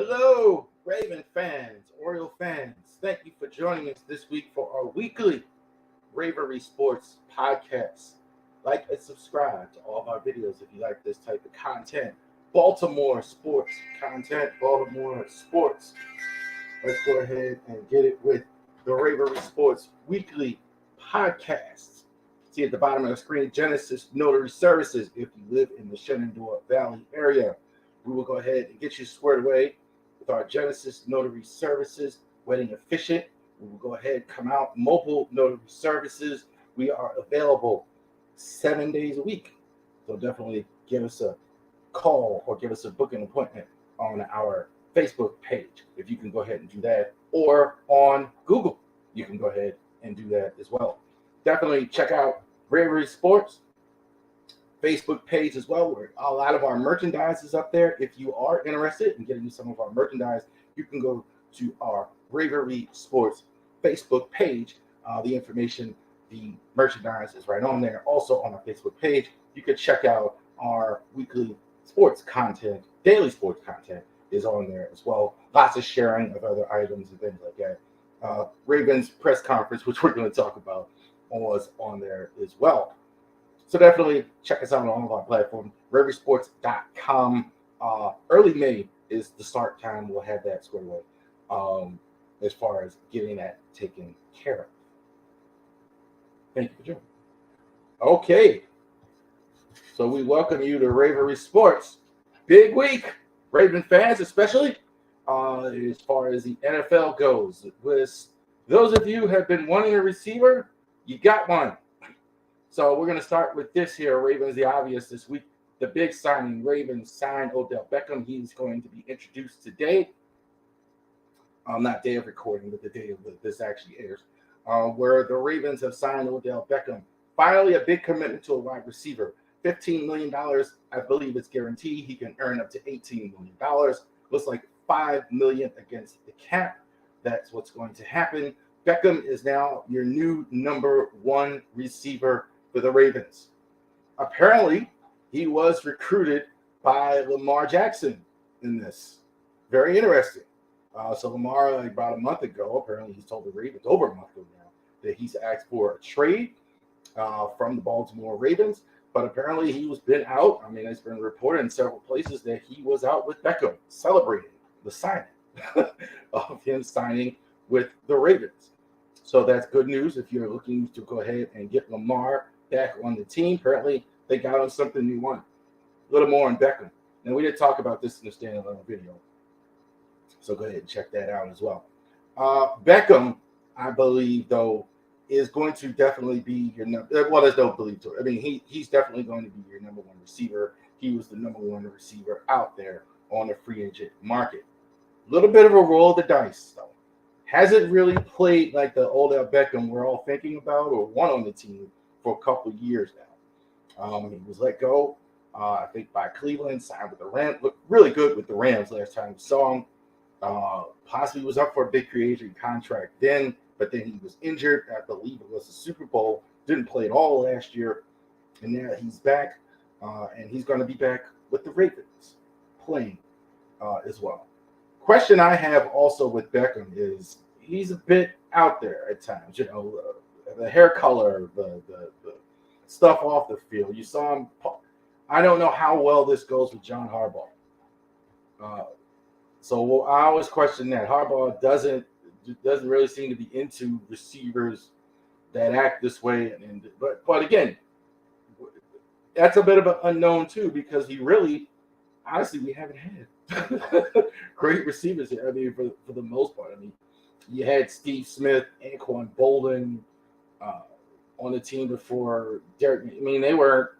Hello, Raven fans, Oriole fans. Thank you for joining us this week for our weekly Ravery Sports podcast. Like and subscribe to all of our videos if you like this type of content. Baltimore sports content, Baltimore sports. Let's go ahead and get it with the Ravery Sports weekly podcast. See at the bottom of the screen, Genesis Notary Services. If you live in the Shenandoah Valley area, we will go ahead and get you squared away with our Genesis Notary Services, wedding efficient. We will go ahead and come out. Mobile Notary Services. We are available 7 days a week. So definitely give us a call or give us a booking appointment on our Facebook page if you can go ahead and do that, or on Google. You can go ahead and do that as well. Definitely check out Ravori Sports Facebook page as well, where a lot of our merchandise is up there. If you are interested in getting some of our merchandise, you can go to our Ravori Sports Facebook page. The information, the merchandise is right on there. Also on our Facebook page, you can check out our weekly sports content, daily sports content is on there as well. Lots of sharing of other items and things like that. Ravens press conference, which we're going to talk about, was on there as well. So definitely check us out on all of our platforms. ravorisports.com. Early May is the start time. We'll have that squared away as far as getting that taken care of. Thank you for joining. Okay. So we welcome you to Ravori Sports. Big week, Raven fans especially, as far as the NFL goes. With those of you who have been wanting a receiver, you got one. So we're going to start with this here. Ravens, the obvious this week. The big signing. Ravens signed Odell Beckham. He's going to be introduced today. Not day of recording, but the day of this actually airs. Where the Ravens have signed Odell Beckham. Finally, a big commitment to a wide receiver. $15 million, I believe it's guaranteed. He can earn up to $18 million. Looks like $5 million against the cap. That's what's going to happen. Beckham is now your new number one receiver for the Ravens. Apparently, he was recruited by Lamar Jackson in this. Very interesting. So Lamar, about a month ago, apparently he's told the Ravens, over a month ago now, that he's asked for a trade from the Baltimore Ravens. But apparently he was been out. I mean, it's been reported in several places that he was out with Beckham celebrating the signing of him signing with the Ravens. So that's good news if you're looking to go ahead and get Lamar back on the team. Apparently they got him something new one. A little more on Beckham. Now, we did talk about this in the standalone video. So go ahead and check that out as well. Beckham, I believe, though, is going to definitely be your number. Well, there's no belief to it. I mean, he's definitely going to be your number one receiver. He was the number one receiver out there on the free agent market. A little bit of a roll of the dice, though. Hasn't really played like the Odell Beckham we're all thinking about or won on the team for a couple of years now. He was let go, I think, by Cleveland, signed with the Rams. Looked really good with the Rams last time we saw him. Possibly was up for a big free agent contract then, but then he was injured. I believe it was the Super Bowl. Didn't play at all last year. And now he's back, and he's going to be back with the Ravens playing as well. Question I have also with Beckham is he's a bit out there at times. You know, the hair color, the stuff off the field. You saw him. I don't know how well this goes with John Harbaugh. So I always question that. Harbaugh doesn't really seem to be into receivers that act this way. But again, that's a bit of an unknown too, because he really, honestly, we haven't had great receivers here. I mean, for the most part. I mean, you had Steve Smith, Anquan Bolden, on the team before Derek. I mean, they were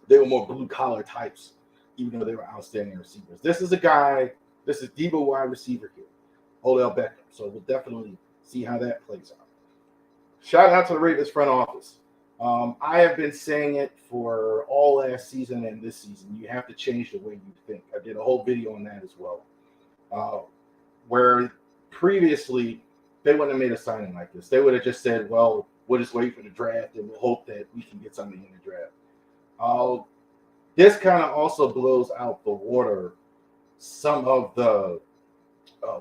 more blue collar types, even though they were outstanding receivers. This is a guy. This is Debo wide receiver here, Odell Beckham. So we'll definitely see how that plays out. Shout out to the Ravens front office. I have been saying it for all last season and this season. You have to change the way you think. I did a whole video on that as well. Where previously they wouldn't have made a signing like this. They would have just said, well, we'll just wait for the draft and we'll hope that we can get something in the draft. This kind of also blows out the water some of the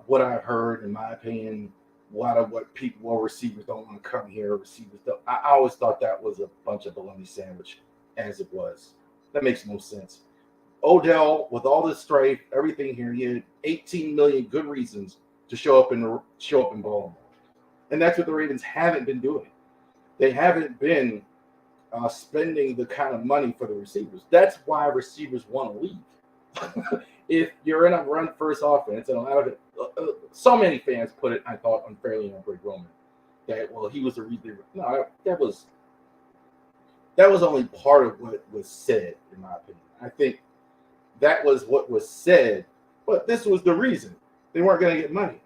what I've heard, in my opinion. A lot of what people, well, receivers don't want to come here. Receivers don't. I always thought that was a bunch of bologna sandwich, as it was. That makes no sense. Odell, with all this strife, everything here, he had 18 million good reasons to show up in Baltimore, and that's what the Ravens haven't been doing. They haven't been spending the kind of money for the receivers. That's why receivers want to leave. If you're in a run-first offense, and so many fans put it, I thought, unfairly on Greg Roman, that, well, he was the reason. No, that was only part of what was said, in my opinion. I think that was what was said, but this was the reason. They weren't going to get money.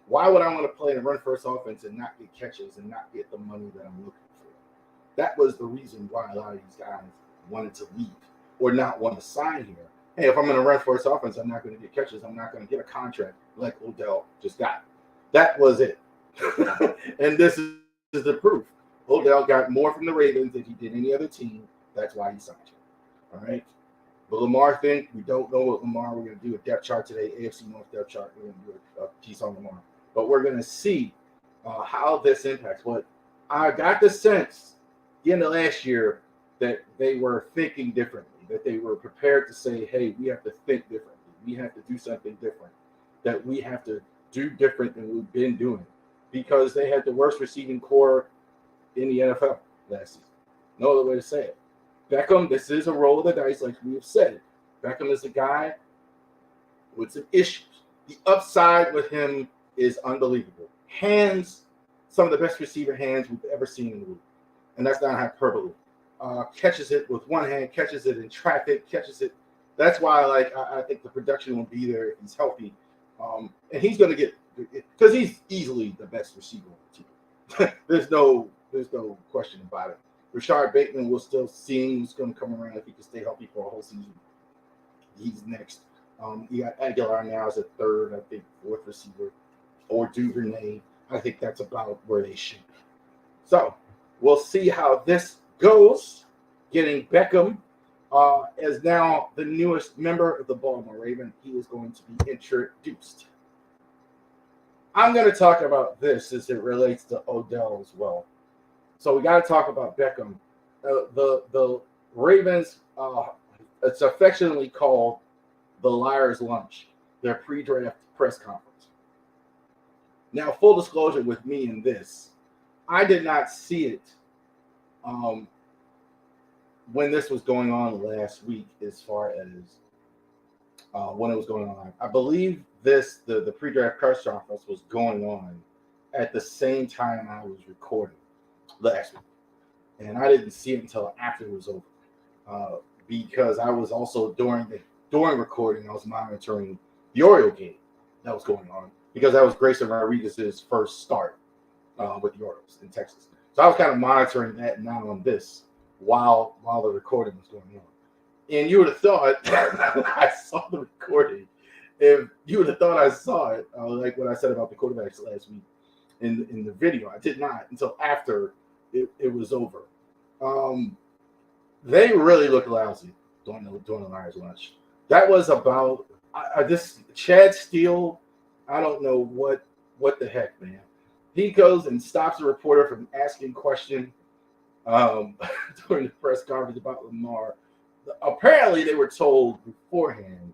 Why would I want to play in a run-first offense and not get catches and not get the money that I'm looking for? That was the reason why a lot of these guys wanted to leave or not want to sign here. Hey, if I'm in a run-first offense, I'm not going to get catches. I'm not going to get a contract like Odell just got. That was it. And this is the proof. Odell got more from the Ravens than he did any other team. That's why he signed him. All right? The Lamar thing, we don't know what Lamar. We're going to do a depth chart today, AFC North depth chart. We're going to do a piece on Lamar. But we're going to see how this impacts. But I got the sense, the end of last year, that they were thinking differently, that they were prepared to say, hey, we have to think differently. We have to do something different, that we have to do different than we've been doing, because they had the worst receiving core in the NFL last season. No other way to say it. Beckham, this is a roll of the dice, like we have said. Beckham is a guy with some issues. The upside with him is unbelievable. Hands, some of the best receiver hands we've ever seen in the league. And that's not hyperbole. Catches it with one hand, catches it in traffic, catches it. That's why, I think the production will be there if he's healthy. And he's going to get, because he's easily the best receiver on the team. There's no question about it. Rashard Bateman, we'll still see who's going to come around if he can stay healthy for a whole season. He's next. You got Aguilar now as a third, I think, fourth receiver, or Duvernay. I think that's about where they should be. So we'll see how this goes. Getting Beckham as now the newest member of the Baltimore Ravens. He is going to be introduced. I'm going to talk about this as it relates to Odell as well. So we got to talk about Beckham. The Ravens, it's affectionately called the Liar's Lunch, their pre-draft press conference. Now, full disclosure with me in this, I did not see it when this was going on last week, as far as when it was going on. I believe the pre-draft press conference was going on at the same time I was recording last week, and I didn't see it until after it was over, because I was also during recording, I was monitoring the Oriole game that was going on, because that was Grayson Rodriguez's first start with the Orioles in Texas. So I was kind of monitoring that now on this while the recording was going on. And you would have thought I saw the recording. If you would have thought I saw it, like what I said about the quarterbacks last week in the video, I did not until after it was over. They really looked lousy during the Lions lunch. That was about this Chad Steele. I don't know what the heck, man. He goes and stops the reporter from asking question during the press conference about Lamar. Apparently, they were told beforehand,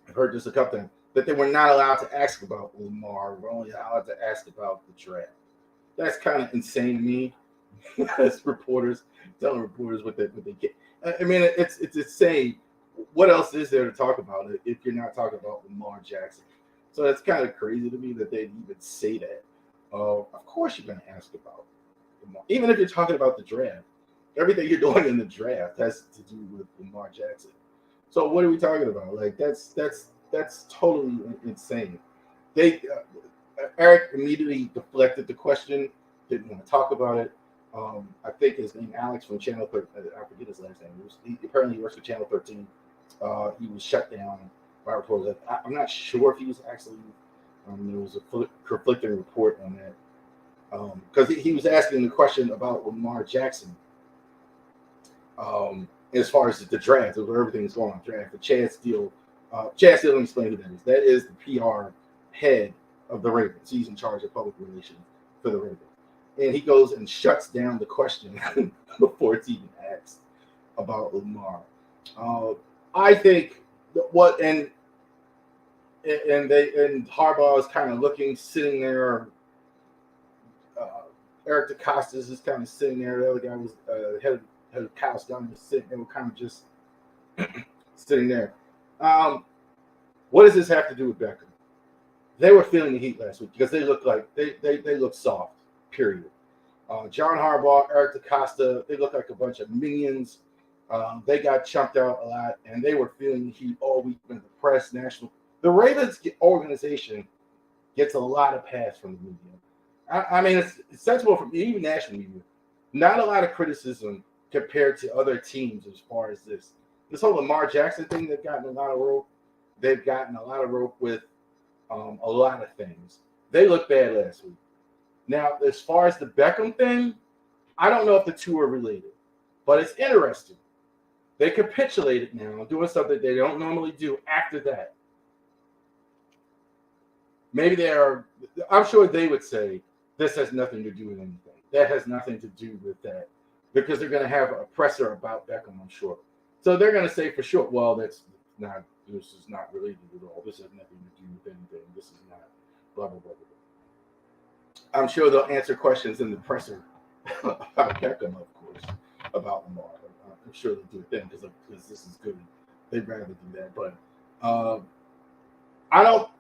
I've heard this a couple times, that they were not allowed to ask about Lamar. We're only allowed to ask about the draft. That's kind of insane to me. As reporters, telling reporters what they get. I mean, it's insane. What else is there to talk about if you're not talking about Lamar Jackson? So it's kind of crazy to me that they'd even say that. Of course you're going to ask about Lamar. Even if you're talking about the draft, everything you're doing in the draft has to do with Lamar Jackson. So what are we talking about? Like that's totally insane. They Eric immediately deflected the question, didn't want to talk about it. I think his name Alex from Channel 13. I forget his last name. He apparently works for Channel 13. He was shut down by reporters. I'm not sure if he was actually. There was a conflicting report on that because he was asking the question about Lamar Jackson. As far as the draft, where everything's going on draft, the Chad Steele didn't explain who that is. That is the PR head of the Ravens. He's in charge of public relations for the Ravens. And he goes and shuts down the question before it's even asked about Lamar. I think and Harbaugh is kind of looking, sitting there. Eric DeCosta is kind of sitting there. The other guy was head of Kyle Stone was sitting. They were kind of just sitting there. What does this have to do with Beckham? They were feeling the heat last week because they looked like they looked soft. Period. John Harbaugh, Eric DeCosta, they look like a bunch of minions. They got chunked out a lot, and they were feeling the heat all week in the press, national. The Ravens organization gets a lot of pass from the media. I mean, it's sensible from even national media. Not a lot of criticism compared to other teams as far as this whole Lamar Jackson thing. They've gotten a lot of rope. They've gotten a lot of rope with a lot of things. They looked bad last week. Now, as far as the Beckham thing, I don't know if the two are related, but it's interesting. They capitulated now, doing something they don't normally do after that. Maybe they are, I'm sure they would say, this has nothing to do with anything. That has nothing to do with that. Because they're going to have a presser about Beckham, I'm sure. So they're going to say for sure, well, this is not related at all. This has nothing to do with anything. This is not blah, blah, blah, blah. I'm sure they'll answer questions in the presser about Beckham, of course, about Lamar. I'm sure they'll do it then because this is good. They'd rather do that. But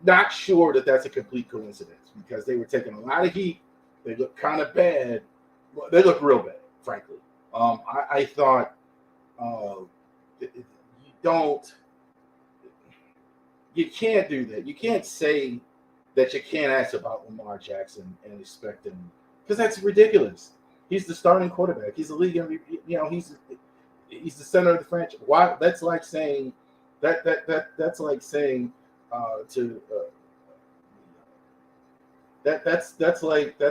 not sure that that's a complete coincidence because they were taking a lot of heat. They look kind of bad. Well, they look real bad, frankly. I thought you can't do that. You can't say that you can't ask about Lamar Jackson and expect him because that's ridiculous. He's the starting quarterback. He's the league MVP. You know, he's the center of the franchise. Why? That's like saying that's like saying that's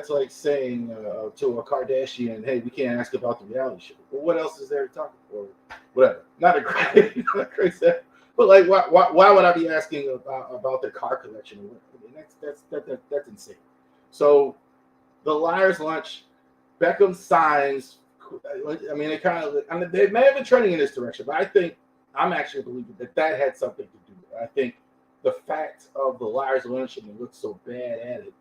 like saying to a Kardashian, hey, we can't ask about the reality show. Well, what else is there to talk about? Or whatever. Not a great set. But like, why would I be asking about their car collection? I mean, that's insane. So the Liars Lunch, Beckham signs. I mean, they may have been trending in this direction, but I'm actually believing that had something to do with it. I think the fact of the Liars Lunch and they looked so bad at it,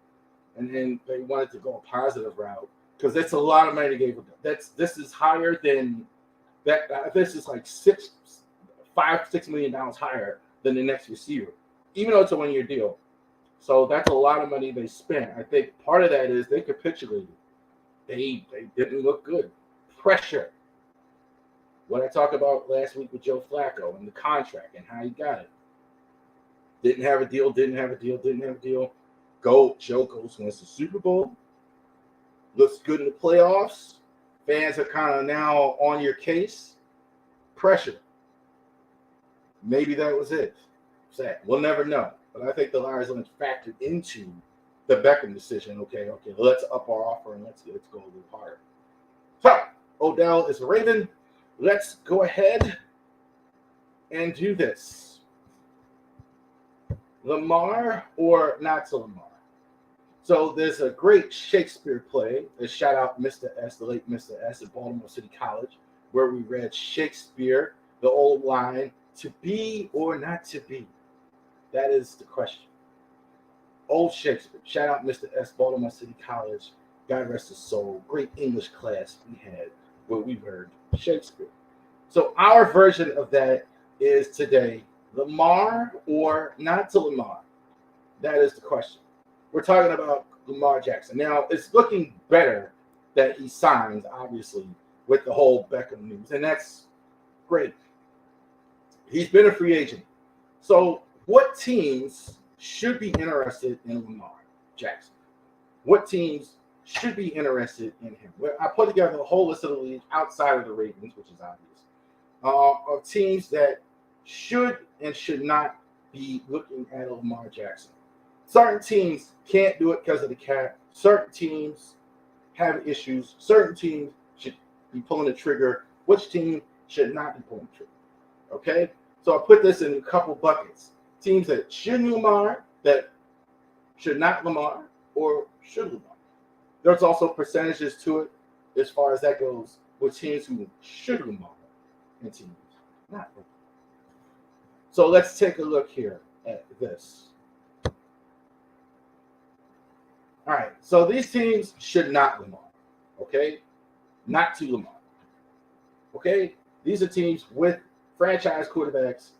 and then they wanted to go a positive route because that's a lot of money they gave them. This is higher than that. This is like $5-6 million higher than the next receiver, even though it's a 1-year deal. So that's a lot of money they spent. I think part of that is they capitulated. They didn't look good. Pressure. What I talked about last week with Joe Flacco and the contract and how he got it. Didn't have a deal. Joe goes, wins the Super Bowl. Looks good in the playoffs. Fans are kind of now on your case. Pressure. Maybe that was it. Sad. We'll never know. But I think the Liars Lunch factored into the Beckham decision. Okay, let's up our offer and let's go a little harder. So, Odell is a Raven. Let's go ahead and do this. Lamar or not to Lamar? So there's a great Shakespeare play. Let's shout out Mr. S, the late Mr. S at Baltimore City College, where we read Shakespeare, the old line, to be or not to be. That is the question. Old Shakespeare. Shout out Mr. S, Baltimore City College. God rest his soul. Great English class we had where we heard Shakespeare. So our version of that is today, Lamar or not to Lamar? That is the question. We're talking about Lamar Jackson. Now, it's looking better that he signs, obviously, with the whole Beckham news. And that's great. He's been a free agent. So what teams should be interested in Lamar Jackson? What teams should be interested in him? Well, I put together a whole list of the league outside of the Ravens, which is obvious, of teams that should and should not be looking at Lamar Jackson. Certain teams can't do it because of the cap. Certain teams have issues. Certain teams should be pulling the trigger. Which team should not be pulling the trigger? Okay? So I put this in a couple buckets. Teams that should Lamar, that should not Lamar, or should Lamar. There's also percentages to it as far as that goes with teams who should Lamar and teams not Lamar. So let's take a look here at this. All right, so these teams should not Lamar, okay? Not to Lamar, okay? These are teams with franchise quarterbacks,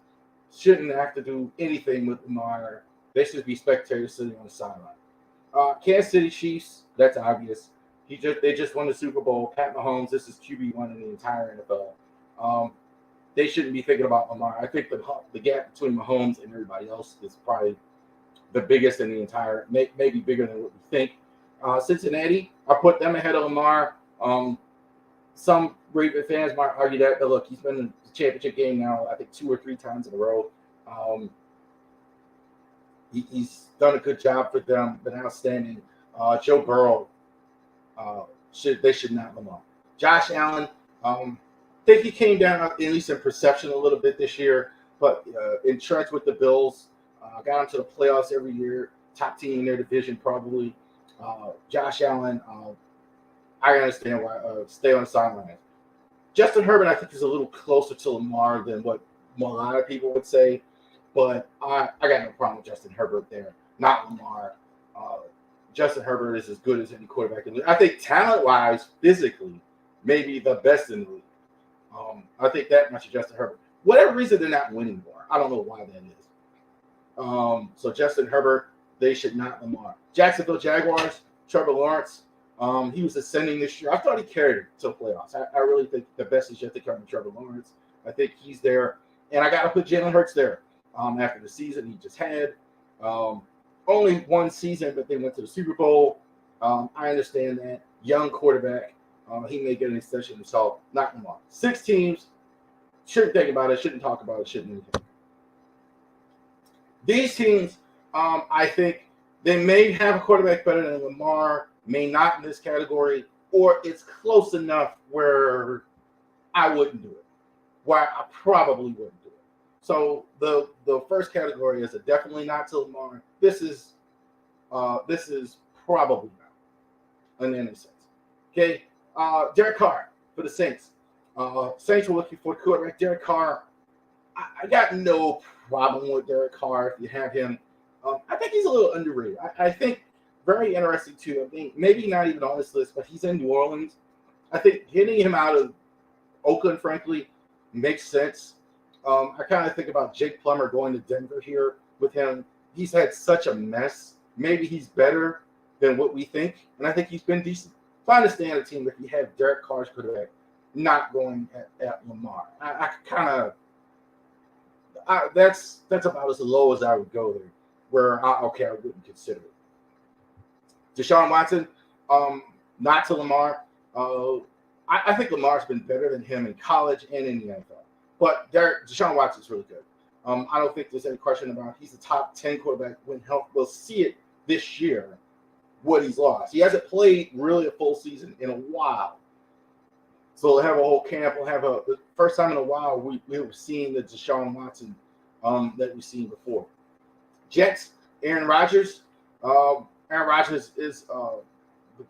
shouldn't have to do anything with Lamar. They should be spectators sitting on the sideline. Kansas City Chiefs, that's obvious. They just won the Super Bowl. Pat Mahomes, this is QB1 in the entire NFL. They shouldn't be thinking about Lamar. I think the gap between Mahomes and everybody else is probably the biggest in the entire, maybe bigger than what we think. Cincinnati, I put them ahead of Lamar. Some Raven fans might argue that, but look, he's been in the championship game now, I think 2 or 3 times in a row. He's done a good job for them, been outstanding. Joe Burrow, they should not Lamar. Josh Allen, I think he came down, at least in perception, a little bit this year, but entrenched with the Bills. Got into the playoffs every year, top team in their division probably. Josh Allen, I understand why stay on the sidelines. Justin Herbert, I think, is a little closer to Lamar than what a lot of people would say, but I got no problem with Justin Herbert there, not Lamar. Justin Herbert is as good as any quarterback in the league. I think talent-wise, physically, maybe the best in the league. I think that much of Justin Herbert. Whatever reason they're not winning more, I don't know why that is. So Justin Herbert, they should not Lamar. Jacksonville Jaguars, Trevor Lawrence, he was ascending this year. I thought he carried it to the playoffs. I really think the best is yet to come from Trevor Lawrence. I think he's there. And I got to put Jalen Hurts there after the season he just had. Only one season, but they went to the Super Bowl. I understand that. Young quarterback. He may get an extension himself, not Lamar. 6 teams. Shouldn't think about it. Shouldn't talk about it. Shouldn't anything. These teams, I think they may have a quarterback better than Lamar, may not in this category, or it's close enough where I wouldn't do it, where I probably wouldn't do it. So the first category is a definitely not to Lamar. This is probably not in any sense. Okay, Derek Carr for the Saints. Saints were looking for a quarterback. Derek Carr, I got no problem with Derek Carr if you have him. I think he's a little underrated. I think very interesting too. I think maybe not even on this list, but he's in New Orleans. I think getting him out of Oakland, frankly, makes sense. I kind of think about Jake Plummer going to Denver here with him. He's had such a mess. Maybe he's better than what we think, and I think he's been decent. So I understand a team if you have Derek Carr's quarterback not going at Lamar. I kind of that's about as low as I would go there. Where I wouldn't consider it. Deshaun Watson, not to Lamar. I think Lamar's been better than him in college and in the NFL. But Deshaun Watson's really good. I don't think there's any question about it. He's the top 10 quarterback when health. We'll see it this year, what he's lost. He hasn't played really a full season in a while. So we'll have a whole camp. We'll have the first time in a while we were seeing the Deshaun Watson that we've seen before. Jets, Aaron Rodgers. Aaron Rodgers is the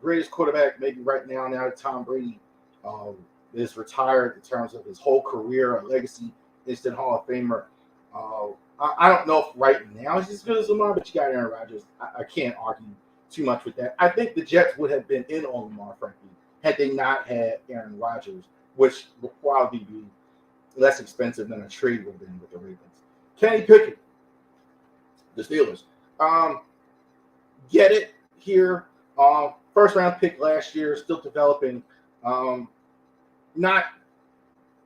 greatest quarterback maybe right now that Tom Brady is retired in terms of his whole career, a legacy, instant Hall of Famer. I don't know if right now he's as good as Lamar, but you got Aaron Rodgers. I can't argue too much with that. I think the Jets would have been in on Lamar, frankly, had they not had Aaron Rodgers, which would probably be less expensive than a trade would have been with the Ravens. Kenny Pickett, the Steelers. Get it here. First round pick last year, still developing. Not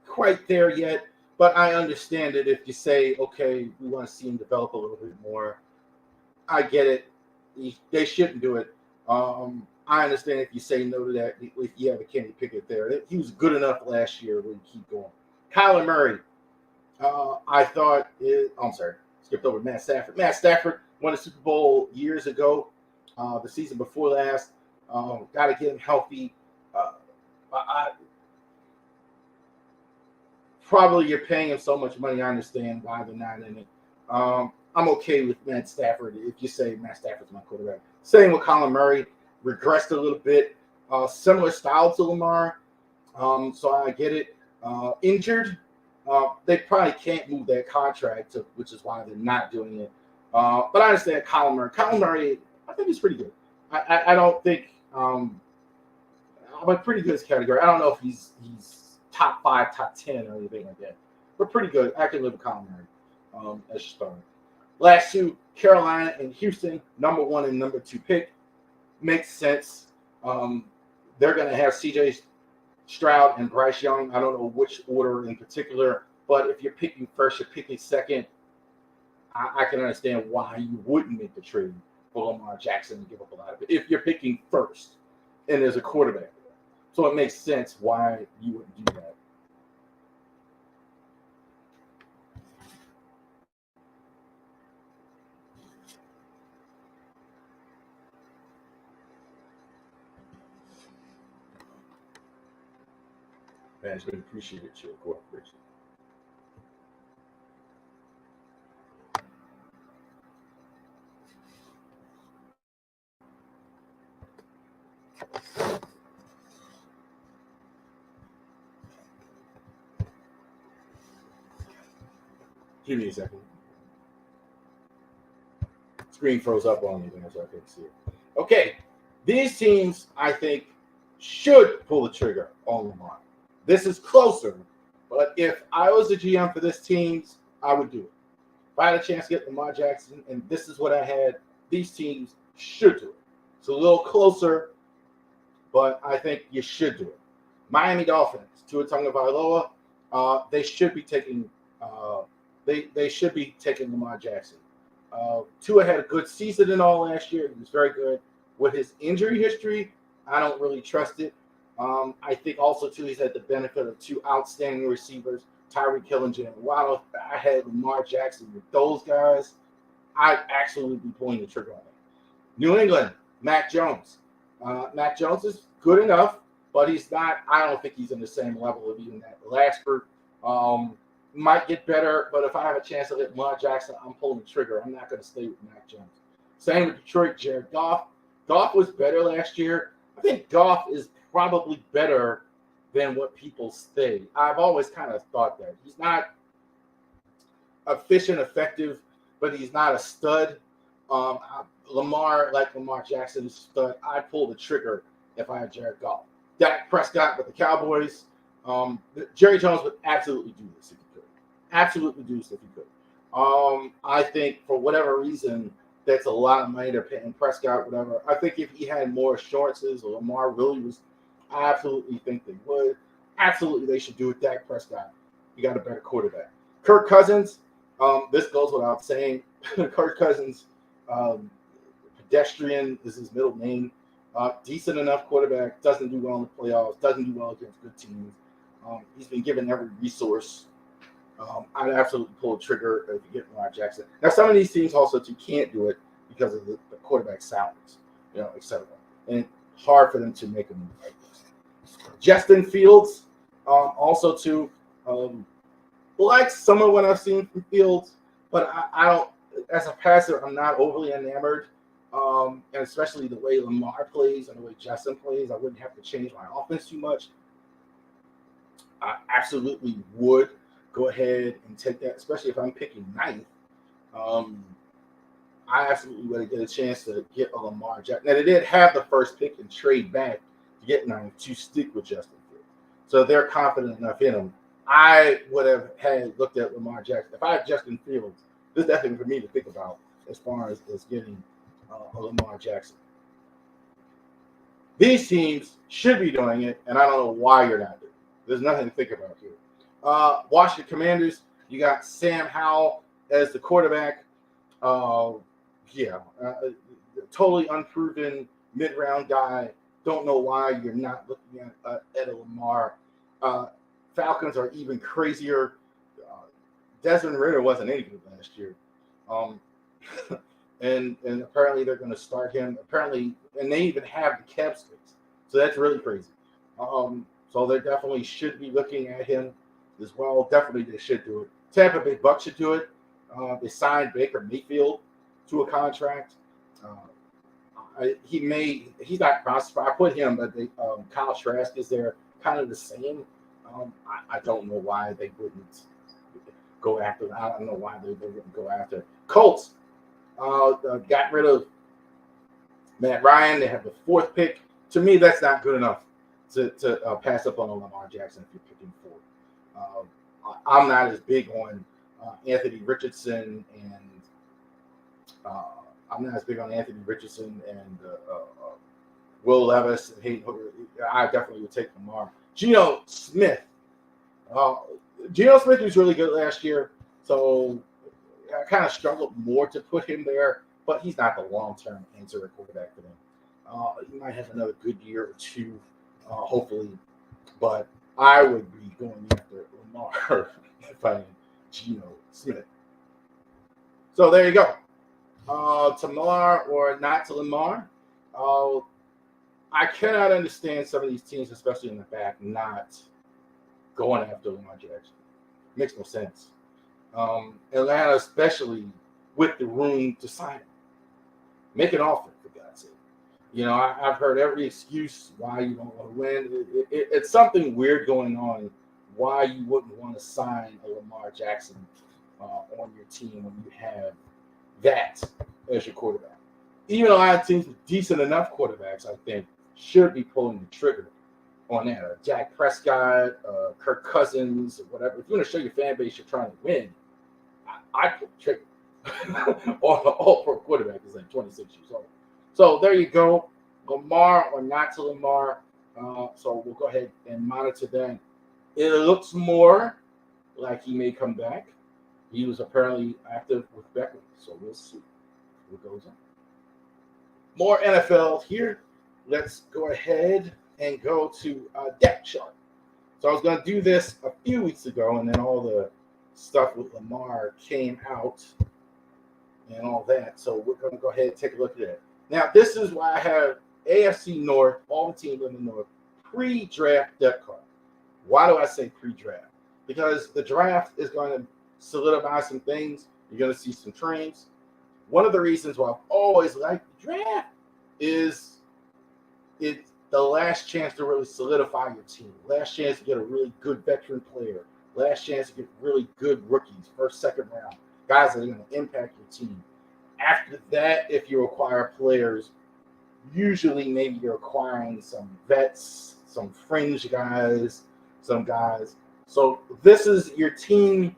quite there yet, but I understand it if you say, okay, we want to see him develop a little bit more. I get it. They shouldn't do it. I understand if you say no to that, if you have a Kenny Pickett there. He was good enough last year to keep going. Kyler Murray, I thought, I'm sorry, skipped over Matt Stafford. Matt Stafford won a Super Bowl years ago, the season before last. Got to get him healthy. Probably you're paying him so much money. I understand why they're not in it. I'm okay with Matt Stafford if you say Matt Stafford's my quarterback. Same with Colin Murray, regressed a little bit. Similar style to Lamar, so I get it. Injured, they probably can't move that contract, which is why they're not doing it. But I understand Colin Murray. Colin Murray, I think he's pretty good. I don't think but pretty good category. I don't know if he's top 5, top 10, or anything like that. But pretty good. I can live with Colin Murray as your starter. Last two, Carolina and Houston, number 1 and number 2 pick. Makes sense. They're going to have C.J. Stroud and Bryce Young. I don't know which order in particular, but if you're picking first, you're picking second, I can understand why you wouldn't make the trade for Lamar Jackson and give up a lot of it. If you're picking first and there's a quarterback. So it makes sense why you wouldn't do that. Management appreciated your cooperation. Give me a second. Screen froze up on me there, so I couldn't see it. Okay, these teams, I think, should pull the trigger on Lamar. This is closer, but if I was a GM for this team, I would do it. If I had a chance to get Lamar Jackson, and this is what I had, these teams should do it. It's a little closer, but I think you should do it. Miami Dolphins, Tua Tagovailoa, they should be taking they should be taking Lamar Jackson. Tua had a good season and all last year. He was very good. With his injury history, I don't really trust it. I think also, too, he's had the benefit of 2 outstanding receivers, Tyreek Hill and Jalen Waddle. If I had Lamar Jackson with those guys, I'd actually be pulling the trigger on it. New England, Mac Jones. Mac Jones is good enough, but he's not – I don't think he's in the same level of even that last group. Might get better, but if I have a chance to get Lamar Jackson, I'm pulling the trigger. I'm not going to stay with Mac Jones. Same with Detroit, Jared Goff. Goff was better last year. I think Goff is probably better than what people say. I've always kind of thought that. He's not efficient, effective, but he's not a stud. Lamar Jackson is a stud. I'd pull the trigger if I had Jared Goff. Dak Prescott with the Cowboys. Jerry Jones would absolutely do this if he could. Absolutely do this if he could. I think for whatever reason, that's a lot of money they're paying Prescott, whatever. I think if he had more assurances or Lamar really was, I absolutely think they would. Absolutely, they should do it. Dak Prescott. You got a better quarterback. Kirk Cousins, this goes without saying. Kirk Cousins, pedestrian is his middle name. Decent enough quarterback, doesn't do well in the playoffs, doesn't do well against good teams. He's been given every resource. I'd absolutely pull a trigger if you get Lamar Jackson. Now, some of these teams also too can't do it because of the quarterback salaries, etc. And it's hard for them to make a move like this. Justin Fields, also too, like some of what I've seen from Fields, but I don't. As a passer, I'm not overly enamored. And especially the way Lamar plays and the way Justin plays, I wouldn't have to change my offense too much. I absolutely would go ahead and take that, especially if I'm picking ninth. I absolutely would get a chance to get a Lamar Jackson. Now, they did have the first pick and trade back to get ninth to stick with Justin Fields. So they're confident enough in him. I would have looked at Lamar Jackson. If I had Justin Fields, this is definitely for me to think about as far as getting Lamar Jackson. These teams should be doing it, and I don't know why you're not doing it. There's nothing to think about here. Washington Commanders, you got Sam Howell as the quarterback. Uh, yeah, totally unproven mid-round guy. Don't know why you're not looking at a Lamar. Uh, Falcons are even crazier. Desmond Ridder wasn't any good last year. Um, and apparently they're going to start him. Apparently, and they even have the cap space, so that's really crazy. So they definitely should be looking at him as well. Definitely, they should do it. Tampa Bay Bucks should do it. They signed Baker Mayfield to a contract. He's not prosper. I put him, but Kyle Trask is there, kind of the same. I don't know why they wouldn't go after. I don't know why they wouldn't go after Colts. Got rid of Matt Ryan. They have the 4th pick. To me, that's not good enough to pass up on Lamar Jackson if you're picking 4. I'm not as big on Anthony Richardson and I'm not as big on Anthony Richardson and Will Levis. I definitely would take Lamar. Geno Smith. Geno Smith was really good last year, so I kind of struggled more to put him there, but he's not the long-term answer at quarterback for them. He might have another good year or two, hopefully, but I would be going after Lamar if I am Geno Smith. So there you go. To Lamar or not to Lamar. I cannot understand some of these teams, especially in the back, not going after Lamar Jackson. Makes no sense. Atlanta, especially with the room to sign him. Make an offer, for God's sake. You know, I've heard every excuse why you don't want to win. It's something weird going on why you wouldn't want to sign a Lamar Jackson on your team when you have that as your quarterback. Even a lot of teams with decent enough quarterbacks, I think, should be pulling the trigger on that. Dak Prescott, Kirk Cousins, or whatever. If you want to show your fan base you're trying to win, I pull the trigger. All-pro quarterback is like 26 years old. So there you go. Lamar or not to Lamar. So we'll go ahead and monitor that. It looks more like he may come back. He was apparently active with Beckham, so we'll see what goes on. More NFL here. Let's go ahead and go to depth chart. So I was going to do this a few weeks ago, and then all the stuff with Lamar came out and all that. So we're going to go ahead and take a look at it. Now, this is why I have AFC North, all the teams in the North, pre-draft depth chart. Why do I say pre-draft? Because the draft is going to solidify some things. You're going to see some trends. One of the reasons why I've always liked the draft is it's the last chance to really solidify your team. Last chance to get a really good veteran player. Last chance to get really good rookies, first, second round. Guys that are going to impact your team. After that, if you acquire players, usually maybe you're acquiring some vets, some fringe guys, some guys. So this is your team.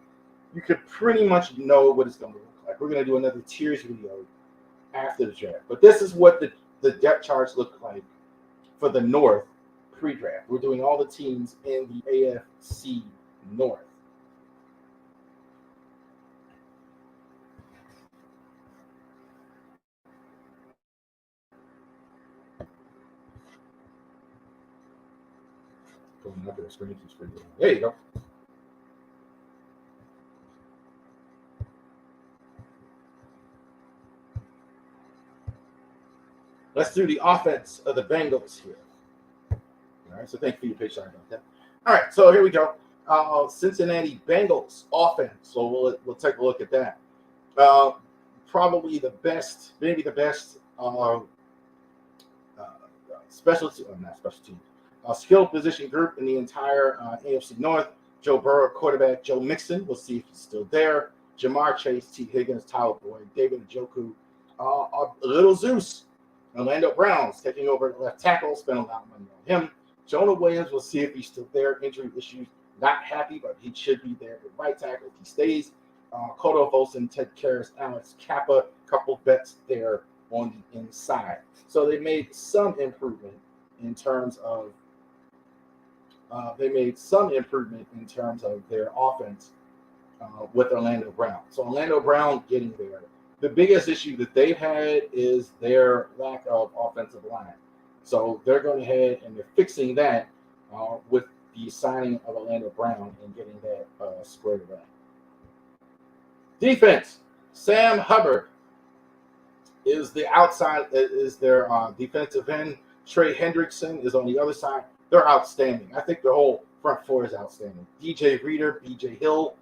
You could pretty much know what it's going to look like. We're going to do another tiers video after the draft. But this is what the depth charts look like for the North pre-draft. We're doing all the teams in the AFC North. Going up there, screen keeps pretty good. There you go. Let's do the offense of the Bengals here. All right, so thank you for your patience. Sorry about that. All right, so here we go. Cincinnati Bengals offense. So we'll take a look at that. Probably the best, maybe the best skill position group in the entire AFC North. Joe Burrow, quarterback. Joe Mixon. We'll see if he's still there. Jamar Chase, T. Higgins, Tyler Boyd, David Njoku, Little Zeus. Orlando Browns taking over the left tackle, spent a lot of money on him. Jonah Williams, we'll see if he's still there. Injury issues, not happy, but he should be there at right tackle if he stays. Kodo Folson, Ted Karras, Alex Kappa, couple bets there on the inside. So they made some improvement in terms of they made some improvement in terms of their offense with Orlando Brown. So Orlando Brown getting there. The biggest issue that they've had is their lack of offensive line. So they're going ahead and they're fixing that with the signing of Orlando Brown and getting that squared away. Defense. Sam Hubbard is the outside, is their defensive end. Trey Hendrickson is on the other side. They're outstanding. I think their whole front four is outstanding. DJ Reader, BJ Hill,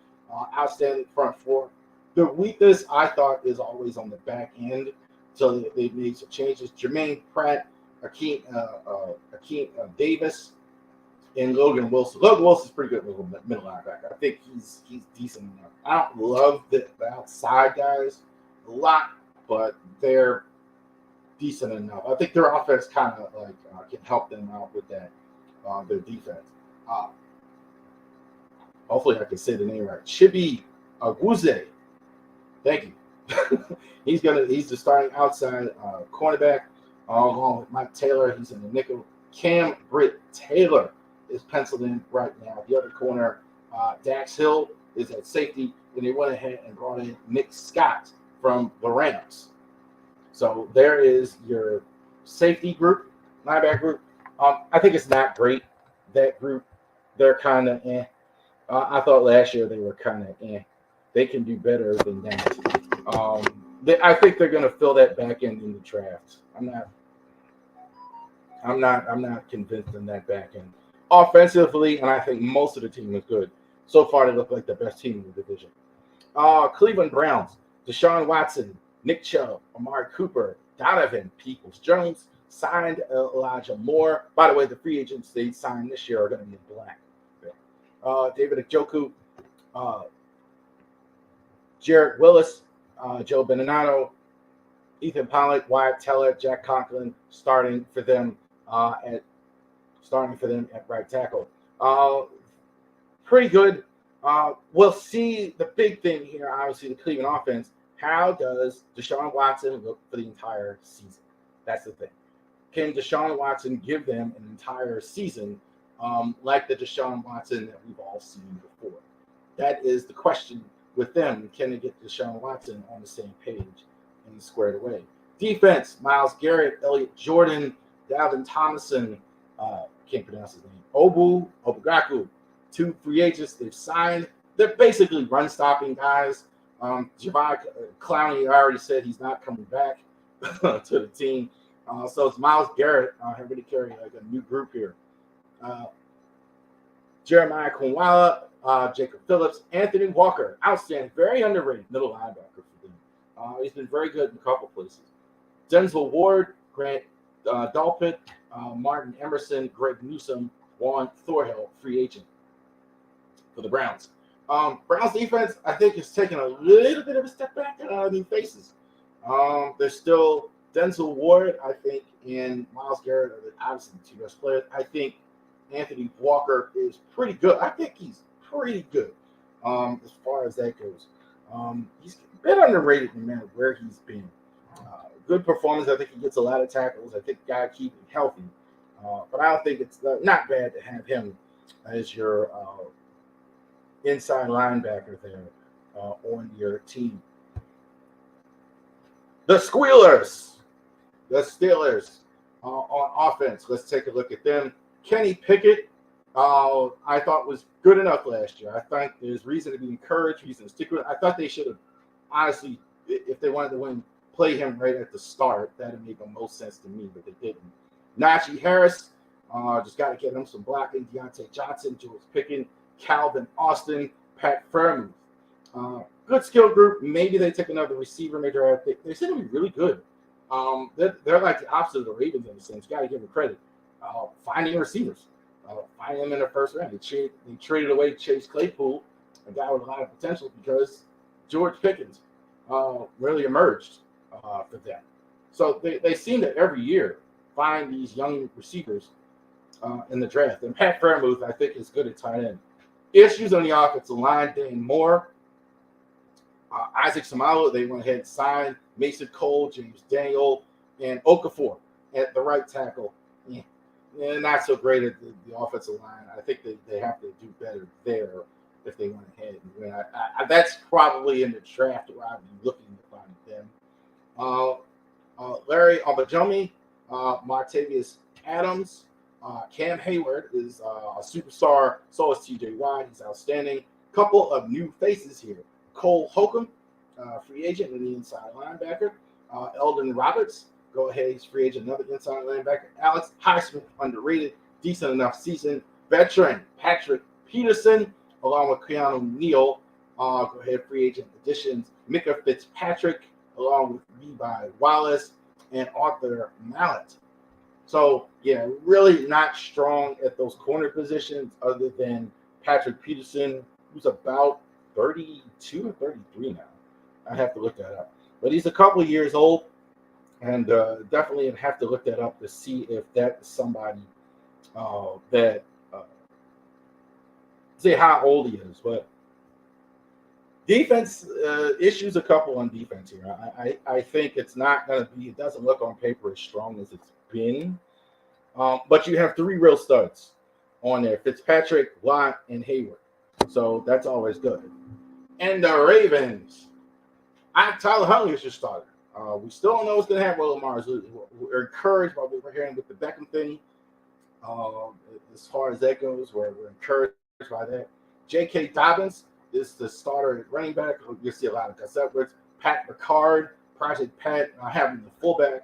outstanding front four. The weakness, I thought, is always on the back end. So they made some changes. Jermaine Pratt, Akeem Davis, and Logan Wilson. Logan Wilson's pretty good middle linebacker. I think he's decent enough. I don't love the outside guys a lot, but they're decent enough. I think their offense kind of like can help them out with that, their defense. Hopefully I can say the name right. Chibi Aguze. Thank you. He's the starting outside cornerback along with Mike Taylor. He's in the nickel. Cam Britt Taylor is penciled in right now. The other corner, Dax Hill, is at safety, and they went ahead and brought in Nick Scott from the Rams. So there is your safety group, linebacker group. I think it's not great. That group, they're kind of eh. I thought last year they were kind of eh. They can do better than that. I think they're going to fill that back end in the draft. I'm not convinced in that back end. Offensively, and I think most of the team is good. So far, they look like the best team in the division. Cleveland Browns, Deshaun Watson, Nick Chubb, Amari Cooper, Donovan Peoples-Jones, signed Elijah Moore. By the way, the free agents they signed this year are going to be in black. David Njoku, Jarrett Willis, Joe Beninado, Ethan Pollock, Wyatt Teller, Jack Conklin starting for them at right tackle. Pretty good. We'll see the big thing here, obviously, the Cleveland offense. How does Deshaun Watson look for the entire season? That's the thing. Can Deshaun Watson give them an entire season like the Deshaun Watson that we've all seen before? That is the question with them. Can they get Deshaun Watson on the same page and squared away? Defense, Myles Garrett, Elliott Jordan, Dalvin Thomason, can't pronounce his name, Obugaku, 2 free agents they've signed. They're basically run-stopping guys. Javon Clowney already said he's not coming back to the team. So it's Myles Garrett having to carry like a new group here. Jeremiah Kunwala, Jacob Phillips, Anthony Walker, outstanding, very underrated middle linebacker for them. He's been very good in a couple places. Denzel Ward, Grant Dalpit, Martin Emerson, Greg Newsome, Juan Thorhill, free agent for the Browns. Browns defense, I think, is taking a little bit of a step back in new faces. There's still Denzel Ward, I think, and Myles Garrett are obviously the 2 best players. I think Anthony Walker is pretty good. I think he's pretty good as far as that goes. He's been underrated no matter where he's been. Good performance. I think he gets a lot of tackles. I think you got to keep him healthy. But I don't think it's not bad to have him as your inside linebacker there on your team. The Squealers, the Steelers on offense. Let's take a look at them. Kenny Pickett, I thought was good enough last year. I think there's reason to be encouraged, reason to stick with it. I thought they should have, honestly, if they wanted to win, play him right at the start. That would make the most sense to me, but they didn't. Najee Harris, just got to get him some blocking. Deontay Johnson, George Pickens, Calvin Austin, Pat Fairmouth. Good skill group. Maybe they take another receiver. Maybe they seem to be really good. They're like the opposite of the Ravens in a sense. You got to give them credit. Finding receivers. Finding them in the first round. They traded away Chase Claypool, a guy with a lot of potential, because George Pickens really emerged for them. So they seem to every year find these young receivers in the draft. And Pat Fairmouth, I think, is good at tight end. Issues on the offensive line, Dan Moore, Isaac Samalo, they went ahead and signed Mason Cole, James Daniel, and Okafor at the right tackle. Yeah. not so great at the offensive line. I think they have to do better there if they went ahead and win. That's probably in the draft where I'd be looking to find them. Larry Obajomi, Martavius Adams, Cam Hayward is a superstar. So is TJ Watt. He's outstanding. Couple of new faces here. Cole Holcomb, free agent and the inside linebacker. Eldon Roberts, go ahead, he's free agent, another inside linebacker. Alex Highsmith, underrated, decent enough season. Veteran Patrick Peterson, along with Keanu Neal, go ahead, free agent additions. Micah Fitzpatrick, along with Levi Wallace and Arthur Mallett. So, yeah, really not strong at those corner positions other than Patrick Peterson, who's about 32 or 33 now. I have to look that up. But he's a couple of years old, and definitely have to look that up to see if that is somebody say how old he is. But defense issues a couple on defense here. I think it's not going to be, it doesn't look on paper as strong as it's been. But you have three real studs on there, Fitzpatrick, Watt, and Hayward. So that's always good. And the Ravens. Tyler Huntley is your starter. We still don't know what's going to happen with Lamar. We're encouraged by what we're hearing with the Beckham thing. As far as that goes, we're encouraged by that. J.K. Dobbins is the starter at running back. You'll see a lot of Gus Edwards. Pat Ricard, Project Pat, having the fullback.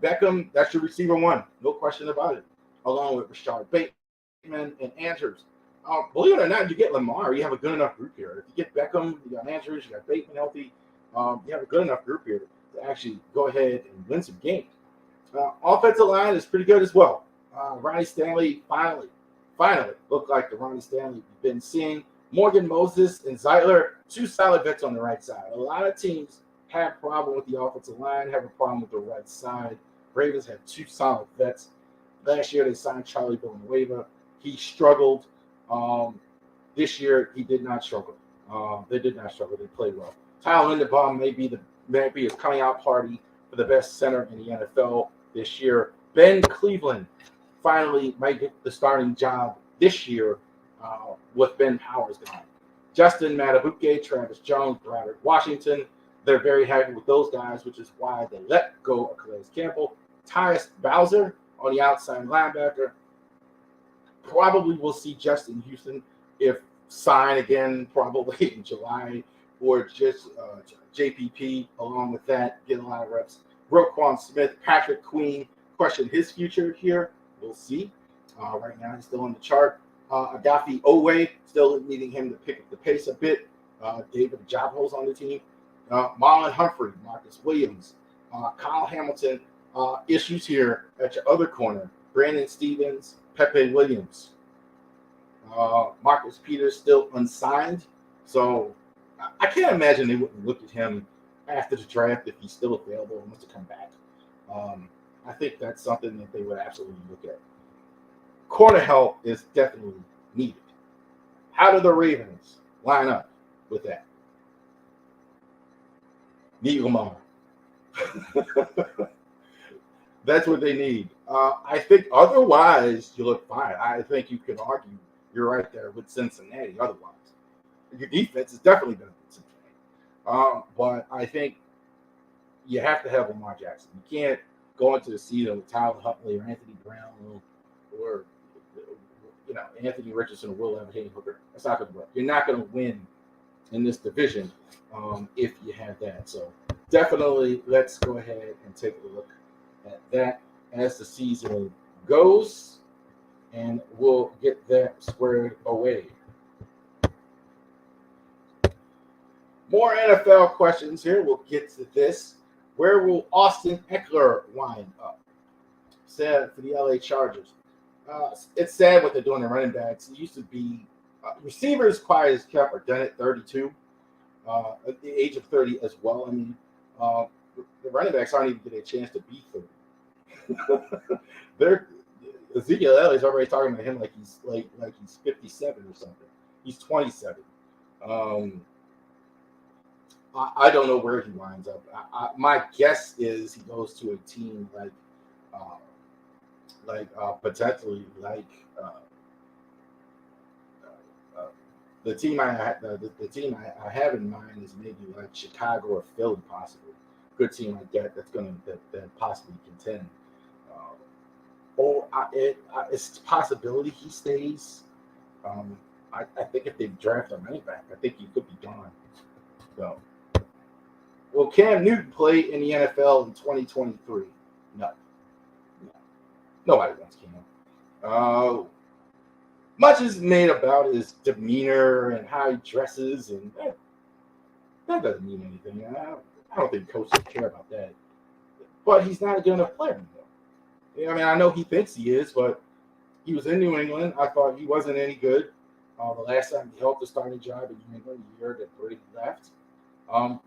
Beckham, that's your receiver one. No question about it. Along with Rashard Bateman and Andrews. Believe it or not, you get Lamar, you have a good enough group here. If you get Beckham, you got Andrews, you got Bateman healthy. You have a good enough group here to actually go ahead and win some games. Offensive line is pretty good as well. Ronnie Stanley finally looked like the Ronnie Stanley we've been seeing. Morgan Moses and Zeitler, two solid vets on the right side. A lot of teams have a problem with the offensive line, have a problem with the right side. Ravens have two solid vets. Last year they signed Charlie Villanueva. He struggled. This year he did not struggle. They did not struggle. They played well. Tyler Linderbaum may be a coming out party for the best center in the NFL this year. Ben Cleveland finally might get the starting job this year with Ben Powers gone. Justin Matabuke, Travis Jones, Broderick Washington. They're very happy with those guys, which is why they let go of Calais Campbell. Tyus Bowser on the outside linebacker. Probably will see Justin Houston if sign again, probably in July, or just JPP along with that, get a lot of reps. Roquan Smith, Patrick Queen, question his future here. We'll see. Right now, he's still on the chart. Agafi Owe, still needing him to pick up the pace a bit. David Jabos on the team. Marlon Humphrey, Marcus Williams, Kyle Hamilton. Issues here at your other corner. Brandon Stevens, Pepe Williams. Marcus Peters still unsigned. So I can't imagine they wouldn't look at him after the draft if he's still available and wants to come back. I think that's something that they would absolutely look at. Corner help is definitely needed. How do the Ravens line up with that? Need Lamar. That's what they need. I think otherwise you look fine. I think you can argue you're right there with Cincinnati otherwise. Your defense is definitely better than Cincinnati. But I think you have to have Lamar Jackson. You can't go into the season with Tyler Huntley or Anthony Brown or Anthony Richardson or Will Hooker. That's not going to work. You're not going to win in this division if you have that. So definitely let's go ahead and take a look at that as the season goes, and we'll get that squared away. More NFL questions here. We'll get to this. Where will Austin Eckler wind up? Sad for the LA Chargers. It's sad what they're doing in running backs. It used to be receivers quiet as kept are done at 32, at the age of 30 as well. I mean, the running backs aren't even getting a chance to be 30. Ezekiel Elliott's already talking about him like he's 57 or something. He's 27. I don't know where he winds up. My guess is he goes to a team like like potentially like uh, the team the team I have in mind is maybe like Chicago or Philly, possibly. Good team like that that's gonna that possibly contend. Uh, it's a possibility he stays. Um, I think if they draft a running back, I think he could be gone. So, will Cam Newton play in the NFL in 2023? No, no. Nobody wants Cam. Much is made about his demeanor and how he dresses, and that doesn't mean anything. I don't think coaches care about that. But he's not a good enough player anymore. Yeah, I mean, I know he thinks he is, but he was in New England. I thought he wasn't any good. The last time he held the starting job in New England, the year that Brady left.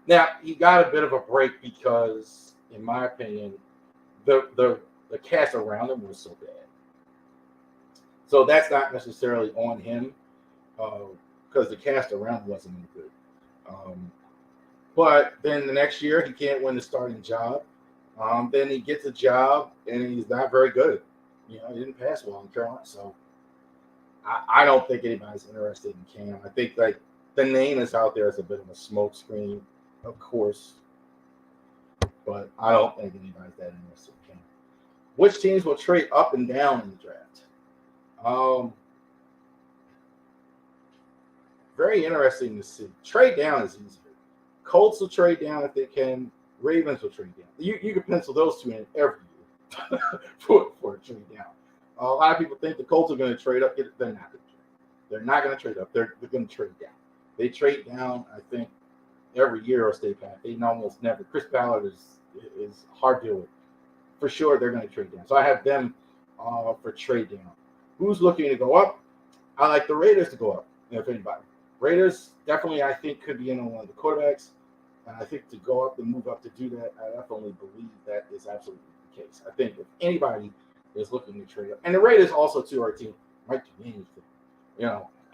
Now he got a bit of a break because, in my opinion, the cast around him was so bad. So that's not necessarily on him because the cast around him wasn't any good. But then the next year he can't win the starting job. Then he gets a job and he's not very good. He didn't pass well in Carolina, so I don't think anybody's interested in Cam. I think like the name is out there as a bit of a smokescreen, of course, but I don't think anybody's that interested in Cam. Which teams will trade up and down in the draft? Very interesting to see. Trade down is easier. Colts will trade down if they can. Ravens will trade down. You can pencil those two in every year for a trade down. A lot of people think the Colts are going to trade up. They're not going to trade. They're not going to trade up. They're going to trade down. They trade down, I think, every year or stay pat. They almost never. Chris Ballard is hard to deal with. For sure, they're going to trade down. So I have them for trade down. Who's looking to go up? I like the Raiders to go up, if anybody. Raiders definitely, I think, could be in on one of the quarterbacks. And I think to go up and move up to do that, I definitely believe that is absolutely the case. I think if anybody is looking to trade up, and the Raiders also, too, our team might do anything.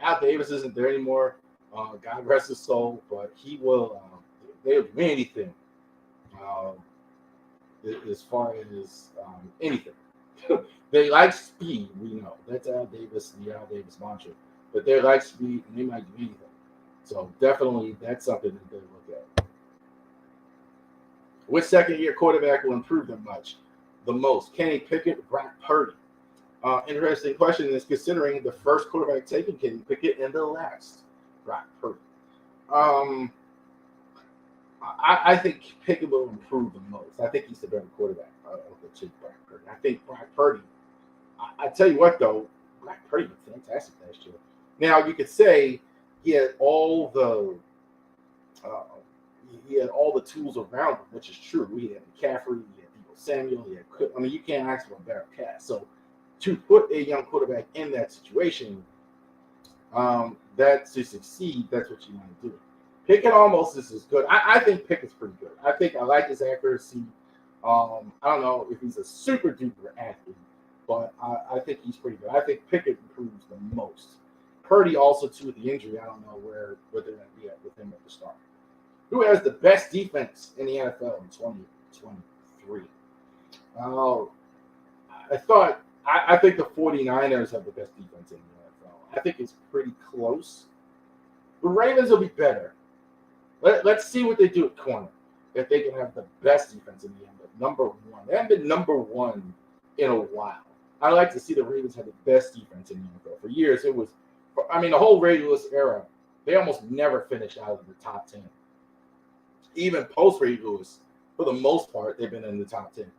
Al Davis isn't there anymore. God rest his soul, but he will. They'll do anything as far as anything. They like speed. We know that's Al Davis, the Al Davis mantra. But they like speed, and they might do anything. So definitely, that's something that they look at. Which second-year quarterback will improve them the most? Kenny Pickett, Brock Purdy. Interesting question is considering the first quarterback taken, Kenny Pickett, and the last, Brock Purdy. I think Pickett will improve the most. I think he's the better quarterback of the two, Brock Purdy. I think Brock Purdy. I tell you what, though, Brock Purdy was fantastic last year. Now you could say he had all the tools around him, which is true. He had McCaffrey, he had Deebo Samuel, you can't ask for a better cast. So to put a young quarterback in that situation, that to succeed, that's what you want to do. Pickett almost is as good. I think Pickett's pretty good. I like his accuracy. I don't know if he's a super duper athlete, but I think he's pretty good. I think Pickett improves the most. Purdy also, too, with the injury, I don't know where they're going to be at with him at the start. Who has the best defense in the NFL in 2023? I think the 49ers have the best defense in the NFL. I think it's pretty close. The Ravens will be better. Let's see what they do at corner. If they can have the best defense in the NFL. Number one. They haven't been number one in a while. I like to see the Ravens have the best defense in the NFL. For years, the whole Ray-Lewis era, they almost never finished out of the top 10. Even post-Ray-Lewis, for the most part, they've been in the top 10.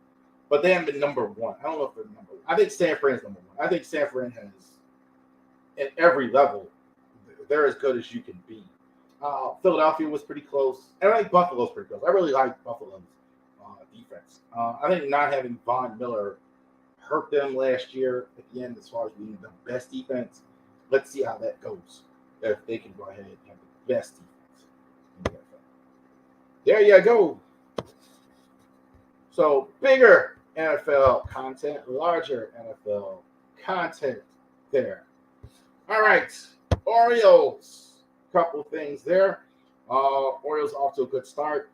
But they haven't been number one. I don't know if they're number one. I think San Fran's number one. I think San Fran has, at every level, they're as good as you can be. Philadelphia was pretty close. And I think Buffalo's pretty close. I really like Buffalo's defense. I think not having Von Miller hurt them last year at the end as far as being the best defense. Let's see how that goes. If they can go ahead and have the best defense in the NFL. There you go. So bigger NFL content, larger NFL content there. All right. Orioles. Couple things there. Orioles off to a good start.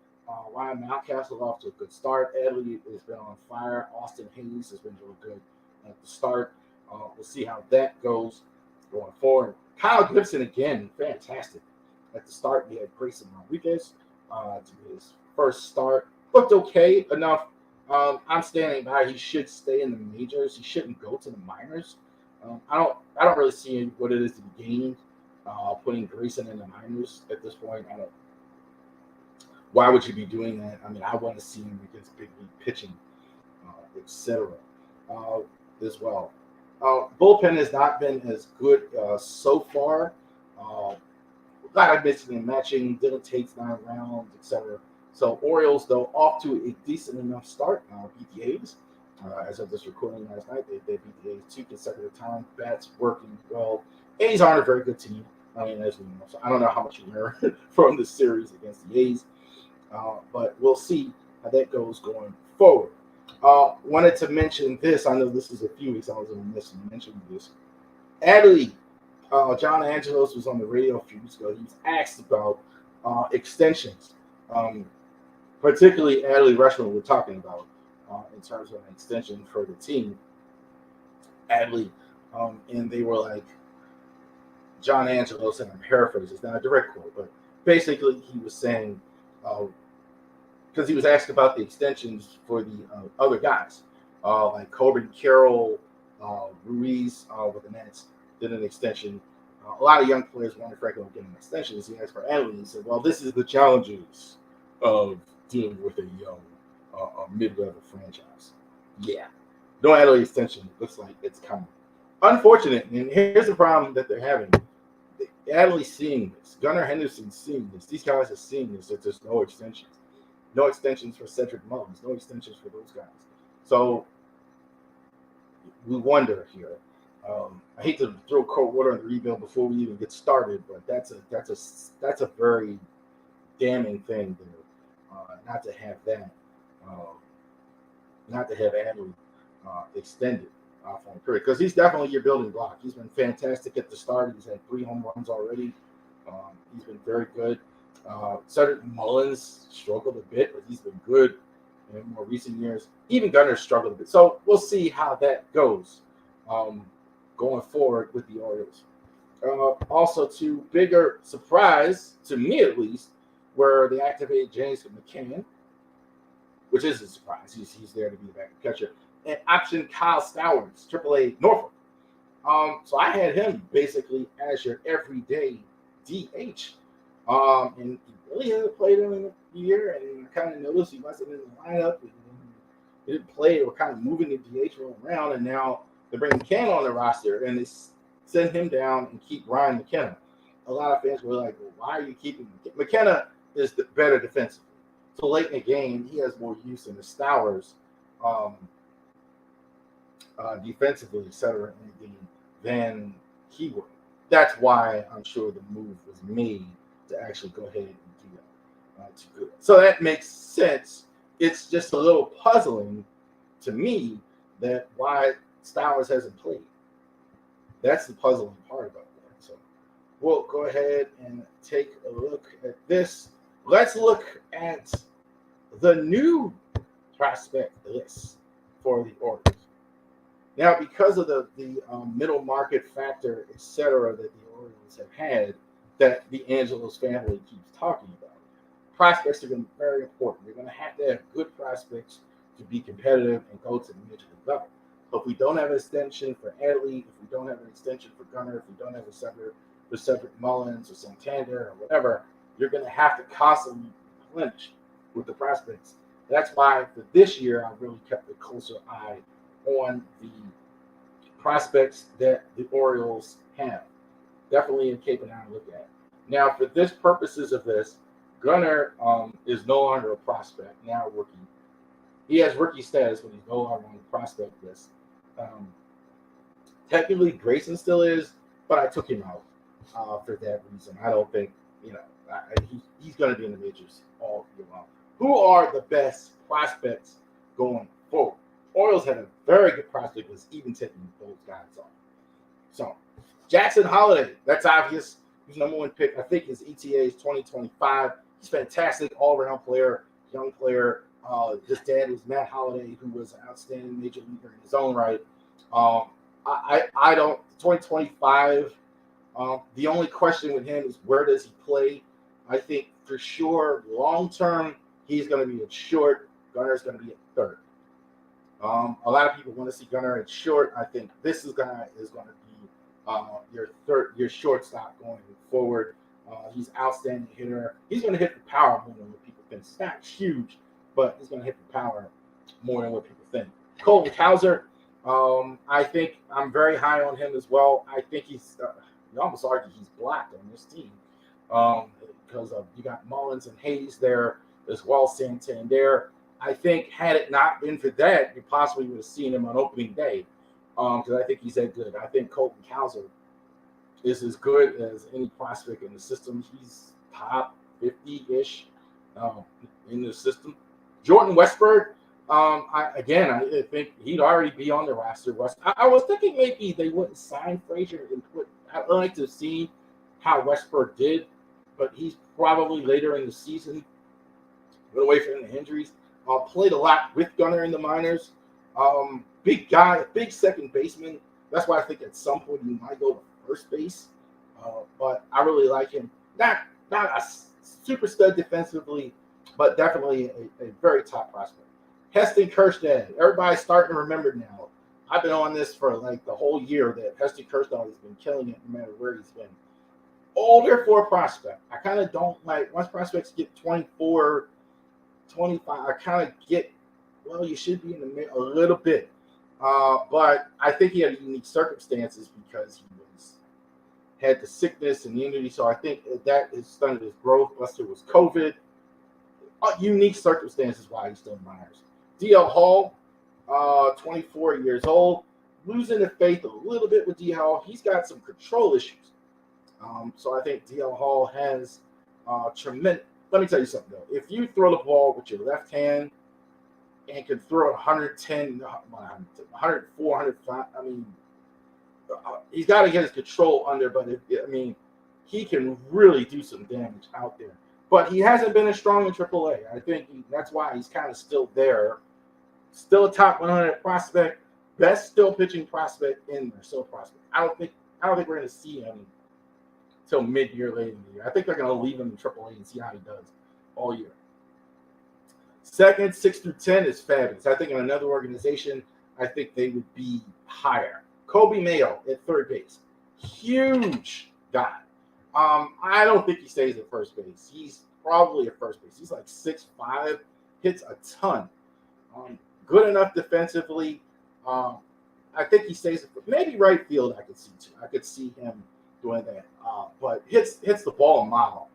Ryan Mountcastle off to a good start. Adley has been on fire. Austin Hayes has been really good. at the start. We'll see how that goes going forward. Kyle Gibson again, fantastic. At the start, we had Grayson Rodriguez to his first start. Looked okay enough. I'm standing by. He should stay in the majors. He shouldn't go to the minors. I don't really see what it is to be gained putting Grayson in the minors at this point. I don't. Why would you be doing that? I mean, I want to see him against big league pitching, etc. As well. Bullpen has not been as good so far. Like I mentioned, in matching Dylan Tate's 9 rounds, etc. So Orioles, though, off to a decent enough start. Beat the A's. As of this recording last night, they beat the A's 2 consecutive times. Bats working well. A's aren't a very good team. I mean, as we know. So I don't know how much you learn from this series against the A's. But we'll see how that goes going forward. Wanted to mention this. I know this is a few weeks I was going to mention this. Adley, John Angelos was on the radio a few weeks ago. He was asked about extensions. Particularly Adley Rutschman we're talking about in terms of an extension for the team. Adley, and they were like, John Angelos, and I'm paraphrasing, it's not a direct quote, but basically he was saying, because he was asked about the extensions for the other guys, like Corbin Carroll, Ruiz with the Nets did an extension. A lot of young players wanted Franco to get an extension. So he asked for Adley. He said, well, this is the challenges of dealing with a young mid-level franchise. Yeah. No Adley extension. Looks like it's coming. Unfortunate. And here's the problem that they're having. Adley's seeing this. Gunnar Henderson's seeing this. These guys are seeing this. That there's no extensions. No extensions for Cedric Mullins. No extensions for those guys. So we wonder here. I hate to throw cold water on the rebuild before we even get started, but that's a very damning thing there. Not to have that, not to have Adley extended for a period, because he's definitely your building block. He's been fantastic at the start. He's had 3 home runs already. He's been very good. Cedric Mullins struggled a bit, but he's been good in more recent years. Even Gunnar struggled a bit. So we'll see how that goes going forward with the Orioles. Also, to bigger surprise, to me at least, where they activated James McCann, which is a surprise. He's there to be the backup catcher. And option Kyle Stowers, AAA Norfolk. So I had him basically as your everyday DH. And he really hasn't played him in a year, and I kind of noticed he wasn't in the lineup. And he didn't play. They were kind of moving the DH role around, and now they're bringing McKenna on the roster, and they send him down and keep Ryan McKenna. A lot of fans were like, well, why are you keeping McKenna? McKenna is the better defensively. So late in the game, he has more use in the Stowers defensively, et cetera, in the game than he would. That's why I'm sure the move was made to actually go ahead and do that. So that makes sense. It's just a little puzzling to me that why Stowers hasn't played. That's the puzzling part about that. So we'll go ahead and take a look at this. Let's look at the new prospect list for the Orioles. Now, because of the middle market factor, et cetera, that the Orioles have had, that the Angelos family keeps talking about, prospects are going to be very important. You're going to have good prospects to be competitive and go to the major league level. So if we don't have an extension for Adley, if we don't have an extension for Gunnar, if we don't have a separate for Cedric Mullins or Santander or whatever, you're going to have to constantly replenish with the prospects. That's why for this year, I really kept a closer eye on the prospects that the Orioles have. Definitely in keeping an eye to look at. Now, for this purposes of this, Gunnar is no longer a prospect, now a rookie. He has rookie status, but he's no longer on the prospect list. Technically, Grayson still is, but I took him out for that reason. I don't think, he's going to be in the majors all year long. Who are the best prospects going forward? Orioles had a very good prospect list, even taking those guys off. So, Jackson Holliday, that's obvious. He's number 1 pick. I think his ETA is 2025. He's fantastic, all-around player, young player. His dad was Matt Holliday, who was an outstanding major leaguer in his own right. Um, I don't 2025. The only question with him is where does he play? I think for sure, long term, he's going to be at short. Gunner's going to be at third. A lot of people want to see Gunner at short. I think this guy is going to be your shortstop going forward. He's outstanding hitter. He's going to hit the power more than what people think. It's not huge, but he's going to hit the power more than what people think. Colton Cowser, I think I'm very high on him as well. I think he's you almost argue he's black on this team because you got Mullins and Hayes there as well, Santander. I think had it not been for that, you possibly would have seen him on opening day because I think he's that good. I think Colton Cowser is as good as any prospect in the system. He's top 50-ish in the system. Jordan Westburg, I think he'd already be on the roster. I was thinking maybe they wouldn't sign Frazier and put. I'd like to see how Westburg did, but he's probably later in the season. Get away from the injuries. Played a lot with Gunner in the minors. Big guy, big second baseman. That's why I think at some point he might go to first base. But I really like him. Not a super stud defensively, but definitely a very top prospect. Heston Kjerstad. Everybody's starting to remember now. I've been on this for like the whole year that Heston Kjerstad has been killing it no matter where he's been. Older for a prospect. I kind of don't like once prospects get 24, 25. I kind of get, well, you should be in the mid a little bit. But I think he had unique circumstances because he had the sickness and the injury. So I think that has stunted his growth. Plus, it was COVID. Unique circumstances why he's still in minors. DL Hall, 24 years old, losing the faith a little bit with DL Hall. He's got some control issues. So I think DL Hall has tremendous. Let me tell you something, though. If you throw the ball with your left hand and can throw 110, 104, 105, I mean, he's got to get his control under, but he can really do some damage out there. But he hasn't been as strong in AAA. I think that's why he's kind of still there. Still a top 100 prospect, best still pitching prospect in there. Still prospect. I don't think we're going to see him until mid-year, late in the year. I think they're going to leave him in AAA and see how he does all year. Second, 6 through 10 is fabulous. I think in another organization, I think they would be higher. Kobe Mayo at third base. Huge guy. I don't think he stays at first base. He's probably at first base. He's like 6'5", hits a ton. Good enough defensively. I think he stays at maybe right field. I could see too. I could see him doing that. But hits the ball a mile.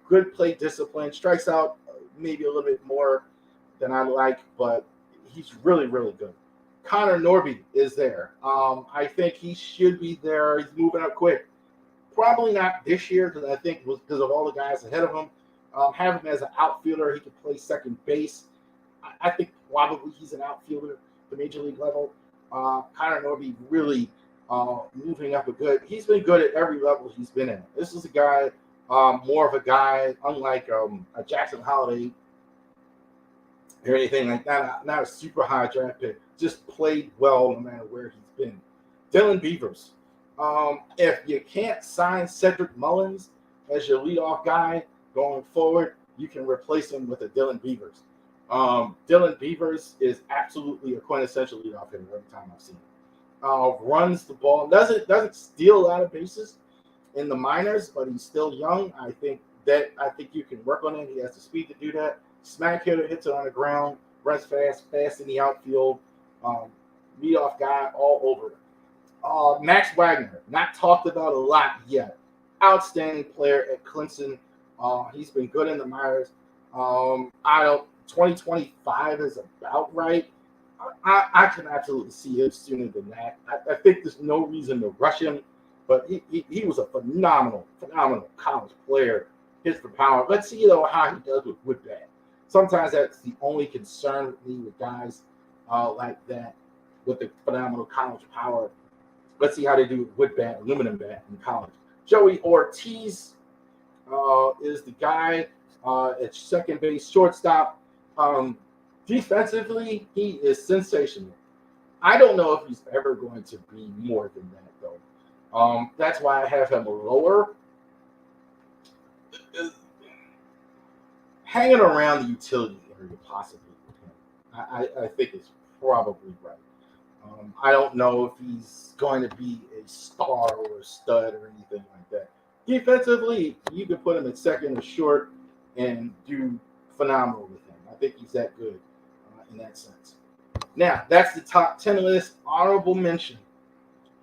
Good plate discipline. Strikes out maybe a little bit more than I like, but he's really, really good. Connor Norby is there. I think he should be there. He's moving up quick. Probably not this year because I think it was because of all the guys ahead of him. Have him as an outfielder. He could play second base. I think probably he's an outfielder at the major league level. Connor Norby really moving up a good. He's been good at every level he's been in. This is a guy, more of a guy, unlike a Jackson Holiday or anything like that. Not a super high draft pick. Just played well no matter where he's been. Dylan Beavers. If you can't sign Cedric Mullins as your leadoff guy going forward, you can replace him with a Dylan Beavers. Dylan Beavers is absolutely a quintessential leadoff hitter every time I've seen him. Runs the ball, doesn't steal a lot of bases in the minors, but he's still young. I think you can work on him. He has the speed to do that. Smack hitter, hits it on the ground, runs fast in the outfield. Leadoff guy all over. Max Wagner, not talked about a lot yet. Outstanding player at Clemson. He's been good in the minors. 2025 is about right. I can absolutely see him sooner than that. I think there's no reason to rush him, but he was a phenomenal college player. Hits for power. Let's see though how he does with wood bat. Sometimes that's the only concern with me with guys like that with the phenomenal college power. Let's see how they do with wood bat, aluminum bat in college. Joey Ortiz is the guy at second base, shortstop. Defensively, he is sensational. I don't know if he's ever going to be more than that, though. That's why I have him lower. Hanging around the utility area possibly with him, I think is probably right. I don't know if he's going to be a star or a stud or anything like that. Defensively, you can put him at second or short and do phenomenal with him. I think he's that good in that sense. Now, that's the top 10 list. Honorable mention.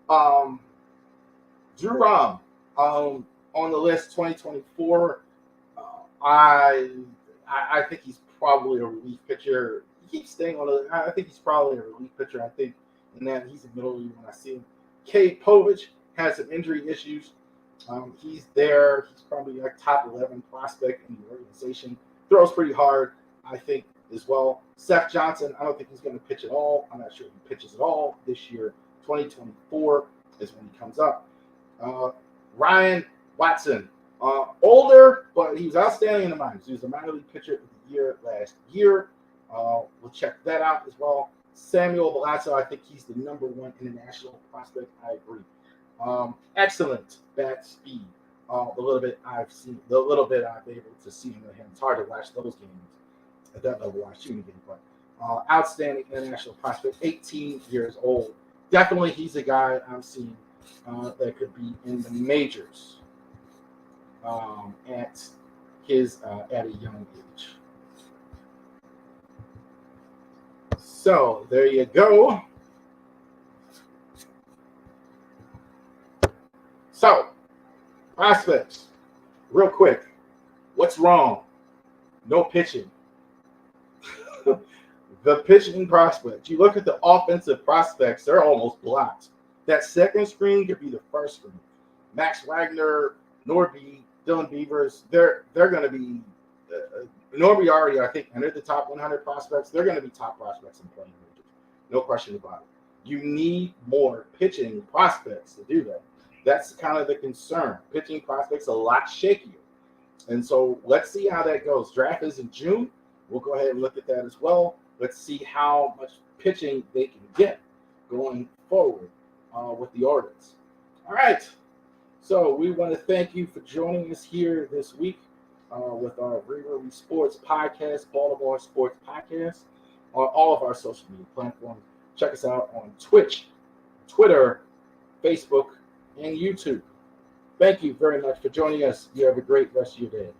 Drew Rom on the list 2024. I think he's probably a relief pitcher. He keeps staying on I think he's probably a relief pitcher. I think in that he's a middle league when I see him. Cade Povich has some injury issues. He's there. He's probably a top 11 prospect in the organization. Throws pretty hard, I think, as well. Seth Johnson, I don't think he's going to pitch at all. I'm not sure if he pitches at all this year. 2024 is when he comes up. Ryan Watson, older, but he was outstanding in the minors. He was the minor league pitcher of the year last year. We'll check that out as well. Samuel Velasco, I think he's the number one international prospect. I agree. Excellent bat speed. The little bit I've been able to see him. It's hard to watch those games at that level. I'm shooting game, but outstanding international prospect. 18 years old. Definitely, he's a guy I'm seeing that could be in the majors at a young age. So there you go. So, prospects, real quick. What's wrong? No pitching. The pitching prospects. You look at the offensive prospects, they're almost blocked. That second screen could be the first screen. Max Wagner, Norby, Dylan Beavers, they're going to be Norby already, I think, entered the top 100 prospects. They're going to be top prospects in playing majors. No question about it. You need more pitching prospects to do that. That's kind of the concern. Pitching prospects a lot shakier. And so let's see how that goes. Draft is in June. We'll go ahead and look at that as well. Let's see how much pitching they can get going forward with the orders. All right. So we want to thank you for joining us here this week with our ravorisports podcast, Baltimore Sports Podcast, on all of our social media platforms. Check us out on Twitch, Twitter, Facebook, and YouTube. Thank you very much for joining us. You have a great rest of your day.